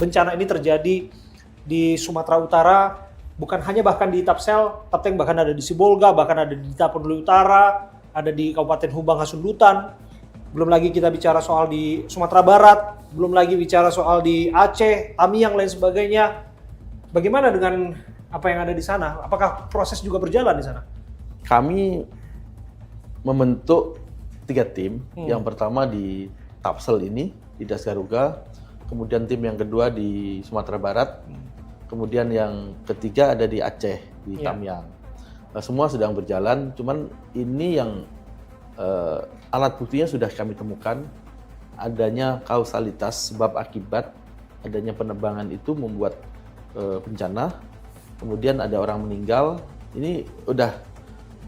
bencana ini terjadi di Sumatera Utara, bukan hanya bahkan di Tapsel, tapi bahkan ada di Sibolga, bahkan ada di Tapanuli Utara, ada di Kabupaten Hubang Hasundutan. Belum lagi kita bicara soal di Sumatera Barat, belum lagi bicara soal di Aceh, Tamiang, lain sebagainya. Bagaimana dengan apa yang ada di sana? Apakah proses juga berjalan di sana? Kami membentuk 3 tim. Yang pertama di Tapsel ini, di Das Garuga. Kemudian tim yang kedua di Sumatera Barat. Kemudian yang ketiga ada di Aceh, di Tamiang. Semua sedang berjalan, cuman ini yang alat buktinya sudah kami temukan. Adanya kausalitas sebab akibat, adanya penebangan itu membuat bencana. Kemudian ada orang meninggal. Ini udah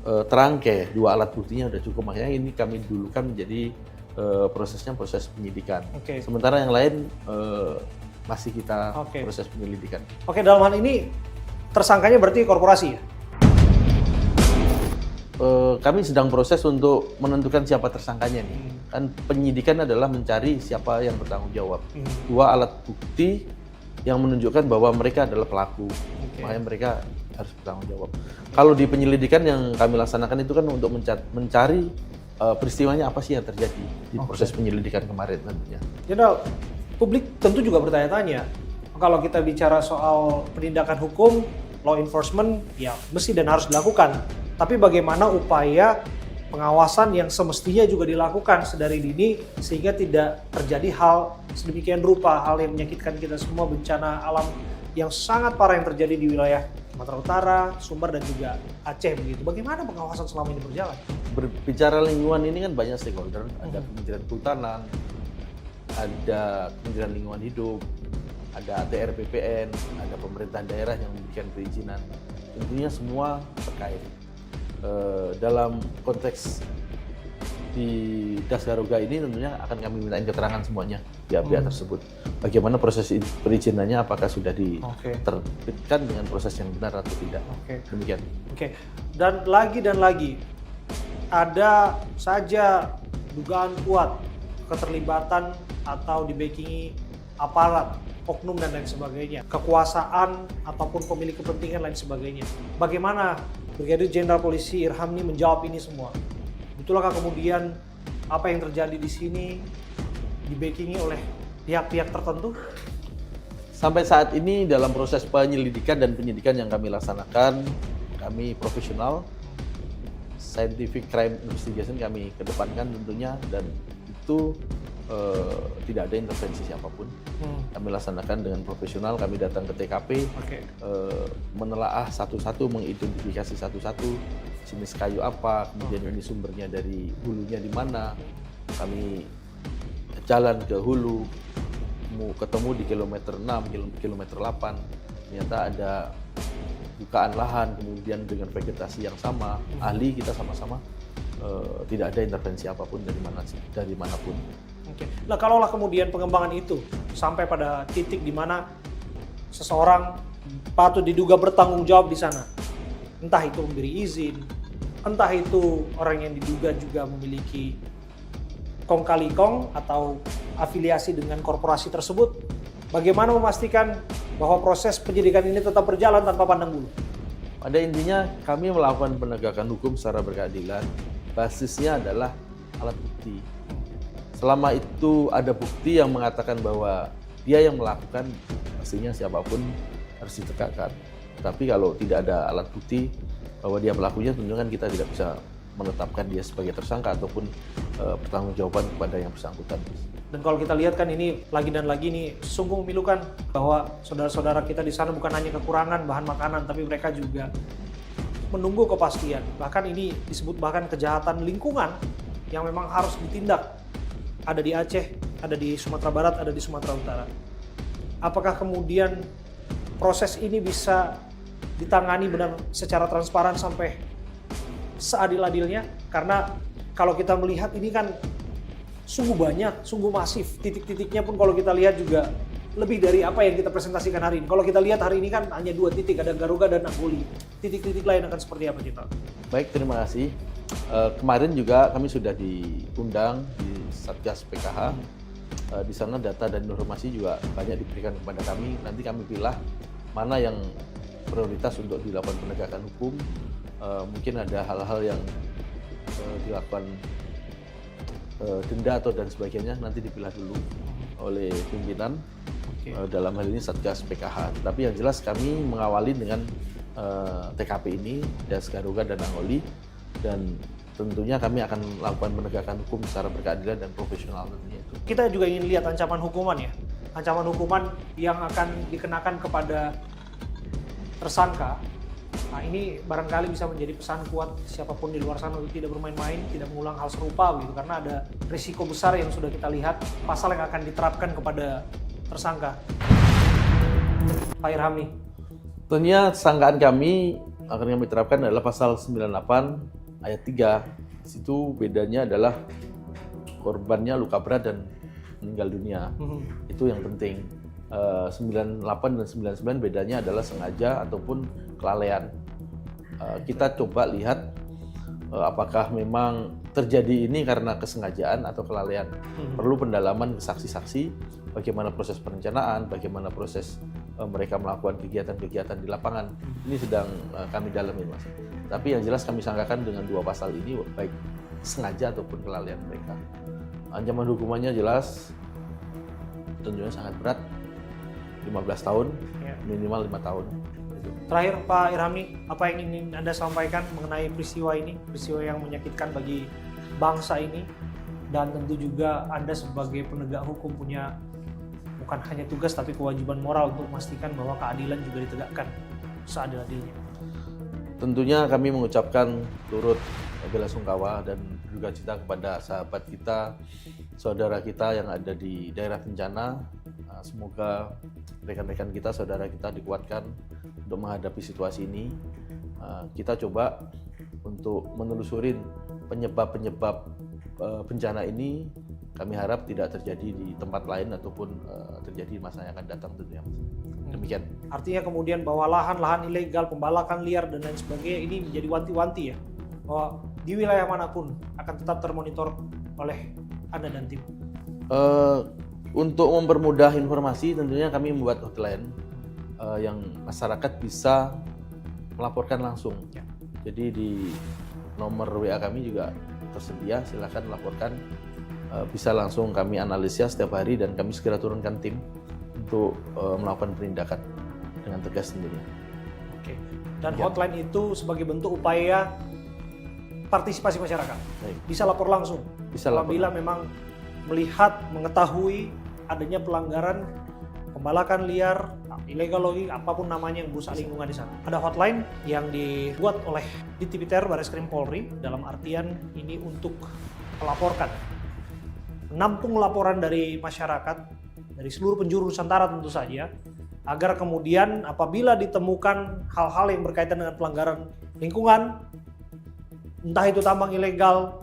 terangkai, 2 alat buktinya udah cukup, makanya ini kami dulukan menjadi prosesnya proses penyidikan. Sementara yang lain masih kita proses penyelidikan. Dalam hal ini tersangkanya berarti korporasi ya? Kami sedang proses untuk menentukan siapa tersangkanya nih. Kan penyidikan adalah mencari siapa yang bertanggung jawab. 2 alat bukti yang menunjukkan bahwa mereka adalah pelaku, makanya mereka harus bertanggung jawab. Kalau di penyelidikan yang kami laksanakan itu kan untuk mencari peristiwanya apa sih yang terjadi di proses penyelidikan kemarin tentunya. Jenderal, publik tentu juga bertanya-tanya, kalau kita bicara soal penindakan hukum, law enforcement, ya mesti dan harus dilakukan. Tapi bagaimana upaya pengawasan yang semestinya juga dilakukan sedari dini sehingga tidak terjadi hal sedemikian rupa, hal yang menyakitkan kita semua, bencana alam yang sangat parah yang terjadi di wilayah Sumatera Utara, Sumber, dan juga Aceh begitu. Bagaimana pengawasan selama ini berjalan? Berbicara lingkungan ini kan banyak stakeholder, ada Kementerian Kehutanan, ada Kementerian Lingkungan Hidup, ada ATR BPN, ada pemerintah daerah yang memberikan perizinan. Tentunya semua terkait. Dalam konteks di Das Garuga ini tentunya akan kami mintain keterangan semuanya pihak-pihak tersebut. Bagaimana proses perizinannya, apakah sudah diterbitkan dengan proses yang benar atau tidak. Demikian. Dan lagi ada saja dugaan kuat keterlibatan atau dibackingi aparat, oknum dan lain sebagainya, kekuasaan ataupun pemilik kepentingan lain sebagainya. Bagaimana Brigadir Jenderal Polisi Irham ini menjawab ini semua? Betulkah kemudian apa yang terjadi di sini dibackingi oleh pihak-pihak tertentu? Sampai saat ini dalam proses penyelidikan dan penyidikan yang kami laksanakan, kami profesional, scientific crime investigation kami kedepankan tentunya, dan itu tidak ada intervensi siapapun. Kami laksanakan dengan profesional, kami datang ke TKP, menelaah satu-satu, mengidentifikasi satu-satu jenis kayu apa, kemudian ini sumbernya dari hulunya di mana. Kami jalan ke hulu, ketemu di kilometer 6, kilometer 8, ternyata ada bukaan lahan, kemudian dengan vegetasi yang sama, ahli kita sama-sama tidak ada intervensi apapun dari manapun. Nah, kalaulah kemudian pengembangan itu sampai pada titik di mana seseorang patut diduga bertanggung jawab di sana, entah itu memberi izin, entah itu orang yang diduga juga memiliki kong kali kong atau afiliasi dengan korporasi tersebut, bagaimana memastikan bahwa proses penyidikan ini tetap berjalan tanpa pandang bulu? Pada intinya kami melakukan penegakan hukum secara berkeadilan. Basisnya adalah alat bukti. Selama itu ada bukti yang mengatakan bahwa dia yang melakukan, pastinya siapapun harus ditegakkan. Tapi kalau tidak ada alat bukti bahwa dia pelakunya, tentunya kan kita tidak bisa menetapkan dia sebagai tersangka ataupun pertanggungjawaban kepada yang bersangkutan. Dan kalau kita lihat kan ini lagi dan lagi ini sungguh memilukan bahwa saudara-saudara kita di sana bukan hanya kekurangan bahan makanan, tapi mereka juga menunggu kepastian. Bahkan ini disebut bahkan kejahatan lingkungan yang memang harus ditindak. Ada di Aceh, ada di Sumatera Barat, ada di Sumatera Utara. Apakah kemudian proses ini bisa ditangani benar secara transparan sampai seadil-adilnya? Karena kalau kita melihat ini kan sungguh banyak, sungguh masif. Titik-titiknya pun kalau kita lihat juga lebih dari apa yang kita presentasikan hari ini. Kalau kita lihat hari ini kan hanya 2 titik, ada Garuga dan Anggoli. Titik-titik lain akan seperti apa, Jenderal? Baik, terima kasih. Kemarin juga kami sudah diundang di Satgas PKH Di sana data dan informasi juga banyak diberikan kepada kami. Nanti kami pilih mana yang prioritas untuk dilakukan penegakan hukum. Mungkin ada hal-hal yang dilakukan denda atau dan sebagainya, nanti dipilah dulu oleh pimpinan. Dalam hal ini Satgas PKH. Tapi yang jelas kami mengawali dengan TKP ini, Das Garuga dan Angoli, dan tentunya kami akan melakukan penegakan hukum secara berkeadilan dan profesional tentunya itu. Kita juga ingin lihat ancaman hukuman ya. Ancaman hukuman yang akan dikenakan kepada tersangka. Nah, ini barangkali bisa menjadi pesan kuat siapapun di luar sana untuk tidak bermain-main, tidak mengulang hal serupa gitu, karena ada risiko besar yang sudah kita lihat pasal yang akan diterapkan kepada tersangka. Pak Irham nih. Tentunya sangkaan kami akan kami terapkan adalah pasal 98 ayat 3. Di situ bedanya adalah korbannya luka berat dan meninggal dunia. Itu yang penting. 98 dan 99 bedanya adalah sengaja ataupun kelalaian. Kita coba lihat apakah memang terjadi ini karena kesengajaan atau kelalaian. Perlu pendalaman saksi-saksi, bagaimana proses perencanaan, bagaimana proses mereka melakukan kegiatan-kegiatan di lapangan. Ini sedang kami dalami, Mas. Tapi yang jelas kami sangkakan dengan dua pasal ini, baik sengaja ataupun kelalaian mereka. Ancaman hukumannya jelas, tentunya sangat berat, 15 tahun, minimal 5 tahun. Terakhir Pak Irham nih, apa yang ingin Anda sampaikan mengenai peristiwa ini, peristiwa yang menyakitkan bagi bangsa ini, dan tentu juga Anda sebagai penegak hukum punya bukan hanya tugas tapi kewajiban moral untuk memastikan bahwa keadilan juga ditegakkan seadil-adilnya. Tentunya kami mengucapkan turut belasungkawa dan berduka cita kepada sahabat kita, saudara kita yang ada di daerah bencana. Semoga rekan-rekan kita, saudara kita dikuatkan untuk menghadapi situasi ini. Kita coba untuk menelusurin penyebab-penyebab bencana ini. Kami harap tidak terjadi di tempat lain ataupun terjadi di masa yang akan datang tentunya. Demikian. Artinya kemudian bahwa lahan-lahan ilegal, pembalakan liar dan lain sebagainya ini menjadi wanti-wanti ya, bahwa di wilayah manapun akan tetap termonitor oleh Anda dan tim. Untuk mempermudah informasi tentunya kami membuat hotline yang masyarakat bisa melaporkan langsung. Ya. Jadi di nomor WA kami juga tersedia, silakan laporkan. Bisa langsung kami analisa setiap hari dan kami segera turunkan tim untuk melakukan penindakan dengan tegas tentunya. Oke. Dan hotline itu sebagai bentuk upaya partisipasi masyarakat. Baik. Bisa lapor langsung. Bisa apabila lapor. memang melihat, mengetahui adanya pelanggaran pembalakan liar, illegal logging, apapun namanya yang merusak lingkungan di sana. Ada hotline yang dibuat oleh Ditipiter Barreskrim Polri, dalam artian ini untuk melaporkan, menampung laporan dari masyarakat, dari seluruh penjuru Nusantara tentu saja, agar kemudian apabila ditemukan hal-hal yang berkaitan dengan pelanggaran lingkungan, entah itu tambang ilegal,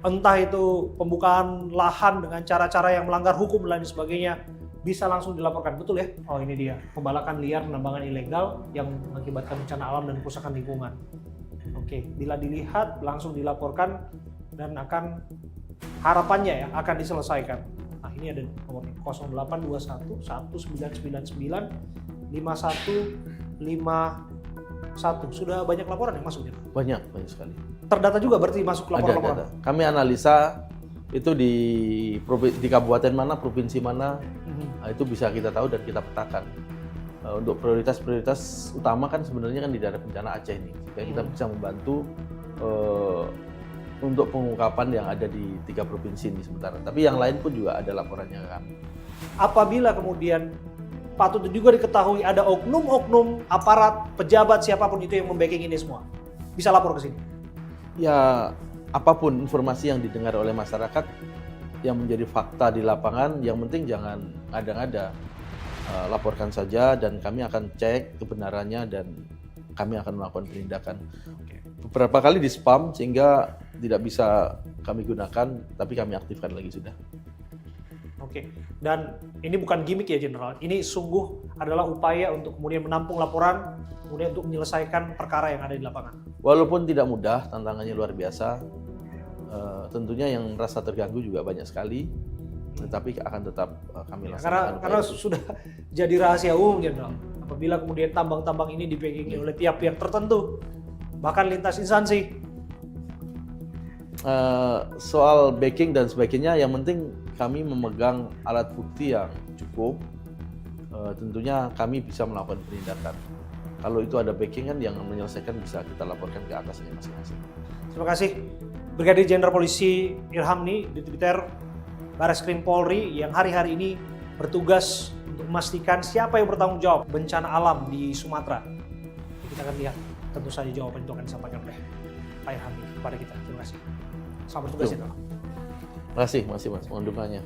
entah itu pembukaan lahan dengan cara-cara yang melanggar hukum dan lain sebagainya, bisa langsung dilaporkan. Betul ya? Oh, ini dia, pembalakan liar, penambangan ilegal yang mengakibatkan bencana alam dan kerusakan lingkungan. Oke, bila dilihat langsung dilaporkan dan akan harapannya ya akan diselesaikan. Nah, ini ada nomornya 0821 1999 5151. Sudah banyak laporan yang masuk ya? Banyak sekali. Terdata juga berarti masuk laporan-laporan? Ada. Kami analisa itu di kabupaten mana, provinsi mana, itu bisa kita tahu dan kita petakan. Untuk prioritas utama kan sebenarnya kan di daerah bencana Aceh ini, sehingga kita bisa membantu untuk pengungkapan yang ada di 3 provinsi ini sementara. Tapi yang lain pun juga ada laporannya ke kami. Apabila kemudian patut juga diketahui ada oknum-oknum aparat, pejabat siapapun itu yang membacking ini semua, bisa lapor ke sini? Ya, apapun informasi yang didengar oleh masyarakat yang menjadi fakta di lapangan, yang penting jangan ngada-ngada. Laporkan saja dan kami akan cek kebenarannya dan kami akan melakukan penindakan. Beberapa kali di spam sehingga tidak bisa kami gunakan, tapi kami aktifkan lagi sudah. Oke, dan ini bukan gimmick ya Jenderal, ini sungguh adalah upaya untuk kemudian menampung laporan, kemudian untuk menyelesaikan perkara yang ada di lapangan. Walaupun tidak mudah, tantangannya luar biasa. Tentunya yang merasa terganggu juga banyak sekali. tetapi akan tetap kami Ya, laksanakan. karena sudah jadi rahasia umum, Jenderal. Apabila kemudian tambang-tambang ini dipegangi oleh pihak-pihak tertentu, bahkan lintas instansi. Soal backing dan sebagainya, yang penting kami memegang alat bukti yang cukup. Tentunya kami bisa melakukan penindakan. Kalau itu ada backing kan yang menyelesaikan bisa kita laporkan ke atasnya masing-masing. Terima kasih Brigadir Jenderal Polisi Irhamni, Ditbiter Bareskrim Polri yang hari-hari ini bertugas untuk memastikan siapa yang bertanggung jawab bencana alam di Sumatera. Kita akan lihat tentu saja jawaban itu akan disampaikan oleh Pak Irhamni kepada kita. Terima kasih. Selamat bertugas, Jenderal. Terima kasih Mas, mohon dukungannya.